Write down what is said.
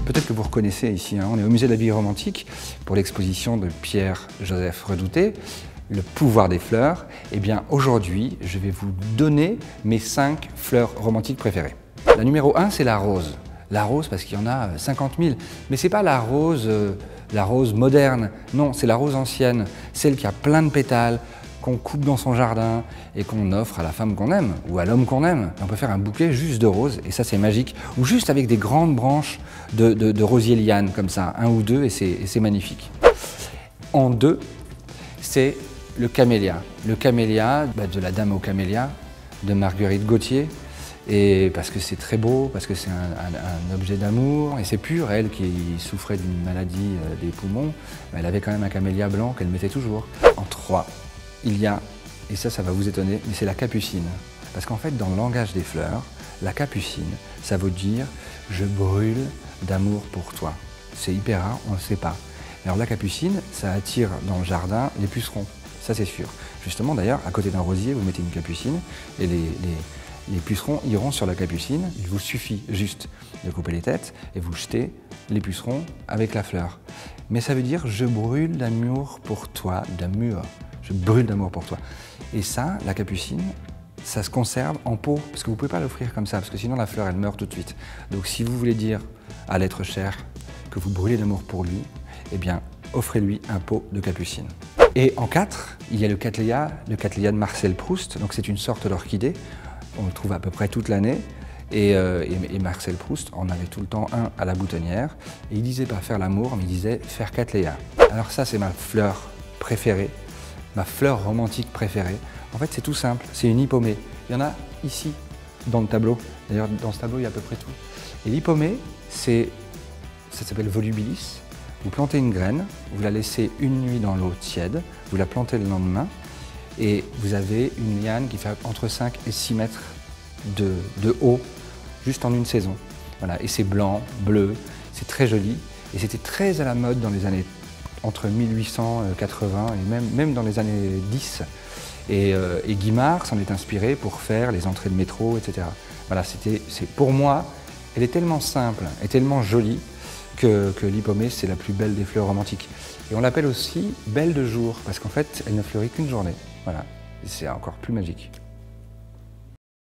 Peut-être que vous reconnaissez ici, on est au musée de la vie romantique pour l'exposition de Pierre-Joseph Redouté, Le pouvoir des fleurs. Eh bien aujourd'hui, je vais vous donner mes 5 fleurs romantiques préférées. La numéro 1, c'est la rose. La rose parce qu'il y en a 50 000, mais c'est pas la rose moderne, non, c'est la rose ancienne, celle qui a plein de pétales, qu'on coupe dans son jardin et qu'on offre à la femme qu'on aime ou à l'homme qu'on aime. On peut faire un bouquet juste de roses et ça c'est magique, ou juste avec des grandes branches de rosier liane comme ça, 1 ou 2 et c'est magnifique. En 2, c'est le camélia. Le camélia de la Dame aux camélias de Marguerite Gauthier. Et parce que c'est très beau, parce que c'est un objet d'amour, et c'est pur. Elle qui souffrait d'une maladie des poumons, elle avait quand même un camélia blanc qu'elle mettait toujours. En 3, il y a, et ça va vous étonner, mais c'est la capucine. Parce qu'en fait, dans le langage des fleurs, la capucine, ça veut dire « je brûle d'amour pour toi ». C'est hyper rare, on ne le sait pas. Alors la capucine, ça attire dans le jardin les pucerons, ça c'est sûr. Justement d'ailleurs, à côté d'un rosier, vous mettez une capucine, et les pucerons iront sur la capucine. Il vous suffit juste de couper les têtes et vous jetez les pucerons avec la fleur. Mais ça veut dire « je brûle d'amour pour toi », d'amour. Je brûle d'amour pour toi. Et ça, la capucine, ça se conserve en pot, parce que vous ne pouvez pas l'offrir comme ça, parce que sinon la fleur, elle meurt tout de suite. Donc si vous voulez dire à l'être cher que vous brûlez d'amour pour lui, eh bien, offrez-lui un pot de capucine. Et en 4, il y a le cattleya de Marcel Proust. Donc c'est une sorte d'orchidée. On le trouve à peu près toute l'année. Et Marcel Proust en avait tout le temps un à la boutonnière. Et il disait pas faire l'amour, mais il disait faire cattleya. Alors ça, c'est ma fleur préférée, ma fleur romantique préférée. En fait, c'est tout simple, c'est une hippomée. Il y en a ici, dans le tableau. D'ailleurs, dans ce tableau, il y a à peu près tout. Et l'hippomée, ça s'appelle volubilis. Vous plantez une graine, vous la laissez une nuit dans l'eau tiède, vous la plantez le lendemain, et vous avez une liane qui fait entre 5 et 6 mètres de haut, juste en une saison. Voilà. Et c'est blanc, bleu, c'est très joli, et c'était très à la mode dans les années entre 1880 et même dans les années 10. Et Guimard s'en est inspiré pour faire les entrées de métro, etc. Voilà, pour moi, elle est tellement simple et tellement jolie que l'hippomée, c'est la plus belle des fleurs romantiques. Et on l'appelle aussi belle de jour, parce qu'en fait, elle ne fleurit qu'une journée. Voilà, c'est encore plus magique.